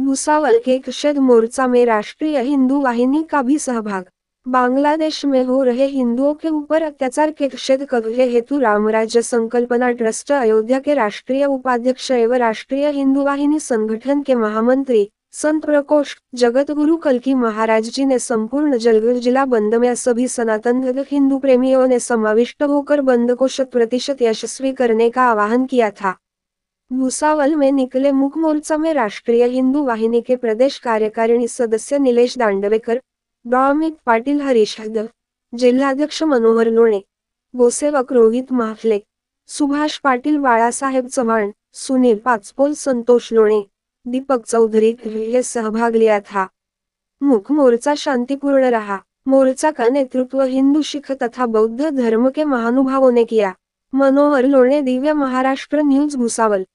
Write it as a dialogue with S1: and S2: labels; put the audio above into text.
S1: भुसावल के क्षद मोर्चा में राष्ट्रीय हिंदू वाहिनी का भी सहभाग। बांग्लादेश में हो रहे हिंदुओं के ऊपर अत्याचार के क्षद करने हेतु रामराज्य संकल्पना ट्रस्ट अयोध्या के राष्ट्रीय उपाध्यक्ष एवं राष्ट्रीय हिंदू वाहिनी संगठन के महामंत्री संत प्रकोष्ठ जगतगुरु कल्की महाराज जी ने संपूर्ण जलगांव जिला बंद में सभी सनातन हिंदू प्रेमियों ने समाविष्ट होकर बंद को 100% यशस्वी करने का आह्वान किया था। भुसावल में निकले मुख्य मोर्चा में राष्ट्रीय हिंदू वाहिनी के प्रदेश कार्यकारिणी सदस्य नीलेश दांडवेकर, डॉ. पाटील हरीश हदव, जिल्हाध्यक्ष मनोहर लोणे, गोसेवक रोहित महाफले, सुभाष पाटील, बाळासाहेब चव्हाण, सुनील पाचपोल, संतोष लोणे, दीपक चौधरी ने सहभाग लिया था। मुख्य मोर्चा शांतिपूर्ण रहा। मोर्चा का नेतृत्व हिंदू सिख तथा बौद्ध धर्म के महानुभावों ने किया। मनोहर लोणे, दिव्य महाराष्ट्र न्यूज, भुसावल।